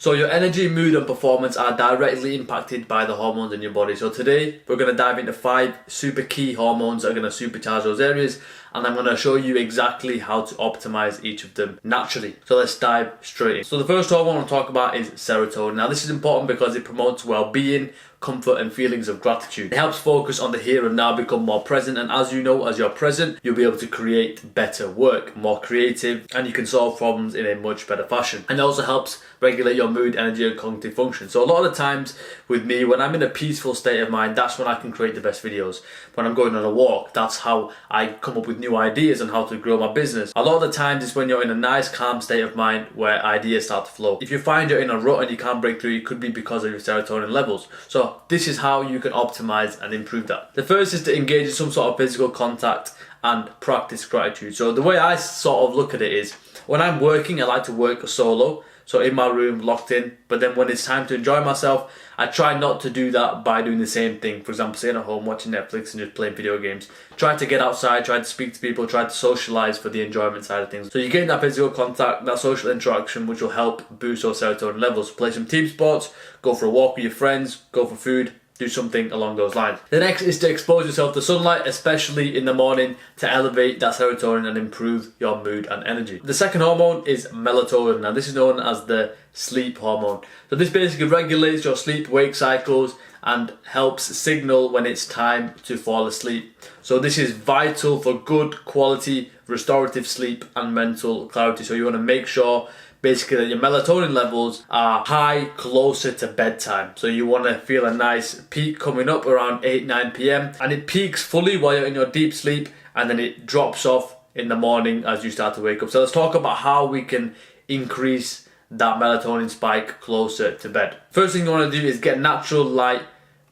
So your energy, mood and performance are directly impacted by the hormones in your body. So today we're going to dive into 5 super key hormones that are going to supercharge those areas, and I'm going to show you exactly how to optimize each of them naturally. So let's dive straight in. So the first hormone I want to talk about is serotonin. Now this is important because it promotes well-being, comfort and feelings of gratitude. It helps focus on the here and now, become more present, and as you know, as you're present, you'll be able to create better work, more creative, and you can solve problems in a much better fashion. And it also helps regulate your mood, energy and cognitive function. So a lot of the times with me, when I'm in a peaceful state of mind, that's when I can create the best videos. When I'm going on a walk, that's how I come up with new ideas on how to grow my business. A lot of the times it's when you're in a nice calm state of mind where ideas start to flow. If you find you're in a rut and you can't break through, it could be because of your serotonin levels. So this is how you can optimize and improve that. The first is to engage in some sort of physical contact and practice gratitude. So the way I sort of look at it is, when I'm working, I like to work solo. So in my room, locked in. But then when it's time to enjoy myself, I try not to do that by doing the same thing. For example, staying at home, watching Netflix and just playing video games. Try to get outside, try to speak to people, try to socialize for the enjoyment side of things. So you're getting that physical contact, that social interaction, which will help boost those serotonin levels. Play some team sports, go for a walk with your friends, go for food, do something along those lines. The next is to expose yourself to sunlight, especially in the morning, to elevate that serotonin and improve your mood and energy. The second hormone is melatonin. Now this is known as the sleep hormone. So this basically regulates your sleep-wake cycles and helps signal when it's time to fall asleep. So this is vital for good quality restorative sleep and mental clarity. So you want to make sure basically that your melatonin levels are high closer to bedtime. So you want to feel a nice peak coming up around 8-9 p.m. and it peaks fully while you're in your deep sleep, and then it drops off in the morning as you start to wake up. So let's talk about how we can increase that melatonin spike closer to bed. First thing you want to do is get natural light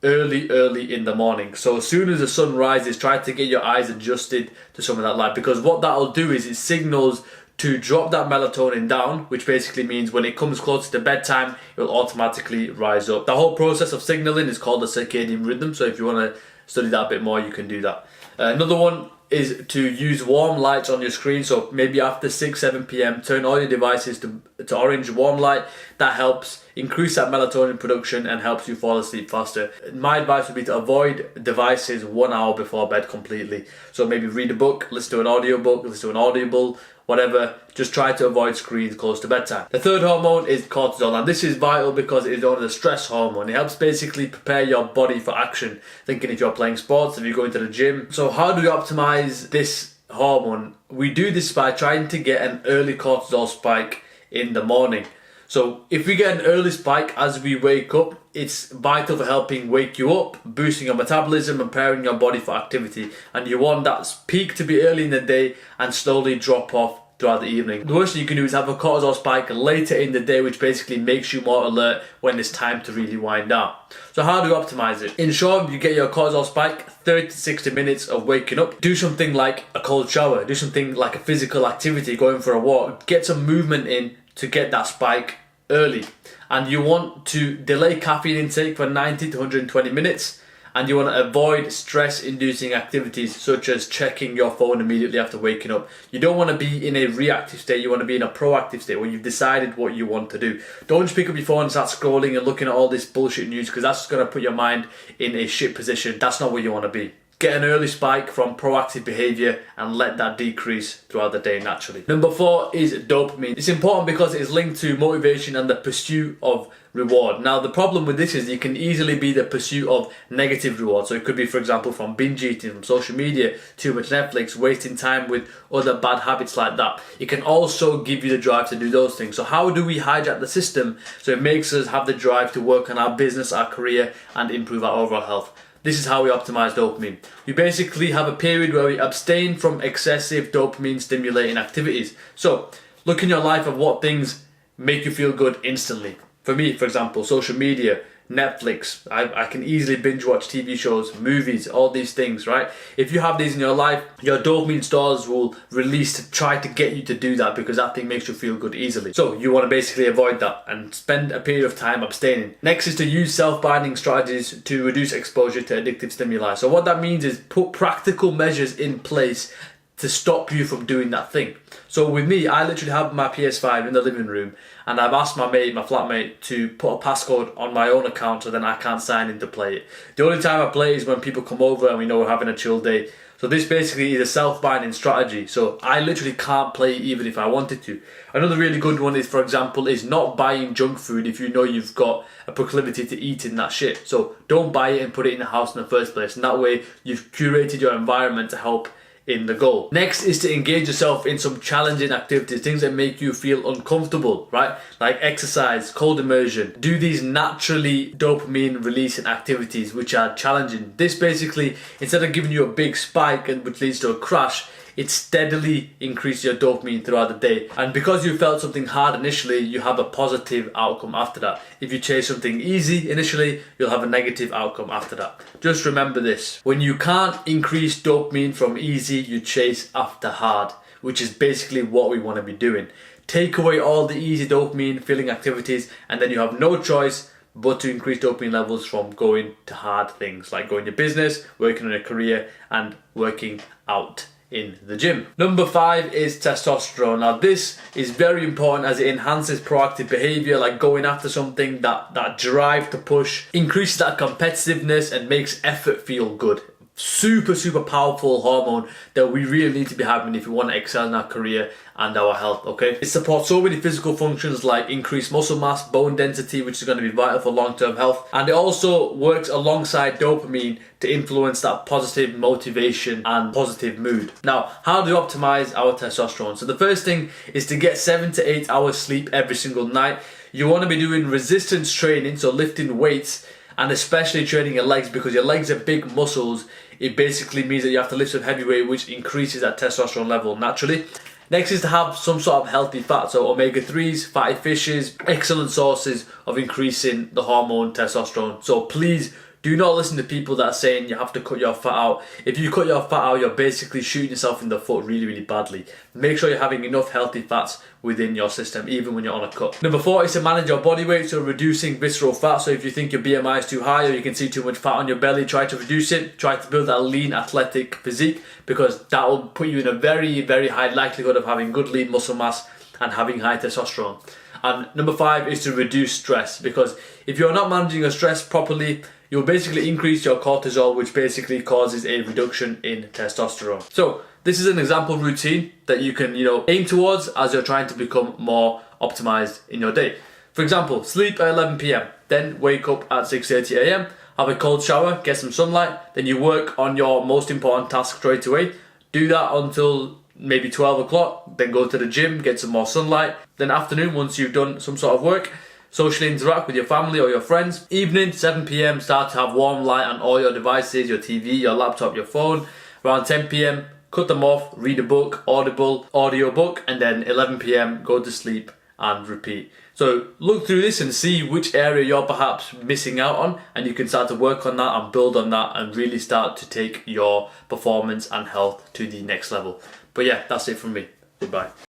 early in the morning. So as soon as the sun rises, try to get your eyes adjusted to some of that light, because what that'll do is it signals to drop that melatonin down, which basically means when it comes closer to bedtime, it will automatically rise up. The whole process of signaling is called the circadian rhythm. So if you want to study that a bit more, you can do that. Another one is to use warm lights on your screen. So maybe after 6-7 p.m, turn all your devices to orange warm light. That helps increase that melatonin production and helps you fall asleep faster. My advice would be to avoid devices 1 hour before bed completely. So maybe read a book, listen to an audiobook, listen to an audible, whatever. Just try to avoid screens close to bedtime. The third hormone is cortisol, and this is vital because it is known as a stress hormone. It helps basically prepare your body for action. Thinking if you're playing sports, if you're going to the gym. So how do we optimize this hormone? We do this by trying to get an early cortisol spike in the morning. So if we get an early spike as we wake up, it's vital for helping wake you up, boosting your metabolism and preparing your body for activity. And you want that peak to be early in the day and slowly drop off throughout the evening. The worst thing you can do is have a cortisol spike later in the day, which basically makes you more alert when it's time to really wind down. So how do you optimize it? Ensure you get your cortisol spike 30 to 60 minutes of waking up. Do something like a cold shower, do something like a physical activity, going for a walk, get some movement in to get that spike early. And you want to delay caffeine intake for 90 to 120 minutes. And you want to avoid stress-inducing activities such as checking your phone immediately after waking up. You don't want to be in a reactive state, you want to be in a proactive state where you've decided what you want to do. Don't just pick up your phone and start scrolling and looking at all this bullshit news, because that's going to put your mind in a shit position. That's not where you want to be. Get an early spike from proactive behaviour and let that decrease throughout the day naturally. Number 4 is dopamine. It's important because it is linked to motivation and the pursuit of reward. Now the problem with this is it can easily be the pursuit of negative reward. So it could be, for example, from binge eating, from social media, too much Netflix, wasting time with other bad habits like that. It can also give you the drive to do those things. So how do we hijack the system so it makes us have the drive to work on our business, our career and improve our overall health? This is how we optimize dopamine. We basically have a period where we abstain from excessive dopamine stimulating activities. So look in your life of what things make you feel good instantly. For me, for example, social media, Netflix, I can easily binge watch TV shows, movies, all these things, right? If you have these in your life, your dopamine stores will release to try to get you to do that, because that thing makes you feel good easily. So you want to basically avoid that and spend a period of time abstaining. Next is to use self-binding strategies to reduce exposure to addictive stimuli. So what that means is put practical measures in place to stop you from doing that thing. So with me, I literally have my PS5 in the living room, and I've asked my flatmate, to put a passcode on my own account so then I can't sign in to play it. The only time I play is when people come over and we know we're having a chill day. So this basically is a self-binding strategy. So I literally can't play even if I wanted to. Another really good one is, for example, is not buying junk food if you know you've got a proclivity to eating that shit. So don't buy it and put it in the house in the first place. And that way you've curated your environment to help in the goal. Next is to engage yourself in some challenging activities, things that make you feel uncomfortable, right? Like exercise, cold immersion. Do these naturally dopamine releasing activities which are challenging. This basically, instead of giving you a big spike and which leads to a crash, it steadily increases your dopamine throughout the day. And because you felt something hard initially, you have a positive outcome after that. If you chase something easy initially, you'll have a negative outcome after that. Just remember this. When you can't increase dopamine from easy, you chase after hard, which is basically what we want to be doing. Take away all the easy dopamine filling activities, and then you have no choice but to increase dopamine levels from going to hard things like going to business, working on a career, and working out in the gym. Number 5 is testosterone. Now this is very important as it enhances proactive behavior, like going after something, that drive to push, increases that competitiveness and makes effort feel good. Super powerful hormone that we really need to be having if we want to excel in our career and our health, okay? It supports so many physical functions like increased muscle mass, bone density, which is going to be vital for long-term health. And it also works alongside dopamine to influence that positive motivation and positive mood. Now, how do we optimize our testosterone? So the first thing is to get 7 to 8 hours sleep every single night. You want to be doing resistance training, so lifting weights, and especially training your legs, because your legs are big muscles. It basically means that you have to lift some heavy weight, which increases that testosterone level naturally. Next is to have some sort of healthy fat, so omega-3s, fatty fishes, excellent sources of increasing the hormone testosterone. So please do not listen to people that are saying you have to cut your fat out. If you cut your fat out, you're basically shooting yourself in the foot really badly. Make sure you're having enough healthy fats within your system, even when you're on a cut. Number 4 is to manage your body weight, so reducing visceral fat. So if you think your BMI is too high or you can see too much fat on your belly, try to reduce it. Try to build that lean, athletic physique, because that will put you in a very high likelihood of having good lean muscle mass and having high testosterone. And number 5 is to reduce stress, because if you're not managing your stress properly, you'll basically increase your cortisol, which basically causes a reduction in testosterone. So this is an example routine that you can, aim towards as you're trying to become more optimized in your day. For example, sleep at 11 p.m, then wake up at 6:30 a.m, have a cold shower, get some sunlight, then you work on your most important task straight away. Do that until maybe 12 o'clock, then go to the gym, get some more sunlight. Then afternoon, once you've done some sort of work, socially interact with your family or your friends. Evening, 7 p.m, start to have warm light on all your devices, your TV, your laptop, your phone. Around 10 p.m, cut them off, read a book, audio book, and then 11 p.m, go to sleep and repeat. So look through this and see which area you're perhaps missing out on, and you can start to work on that and build on that and really start to take your performance and health to the next level. But yeah, that's it from me. Goodbye.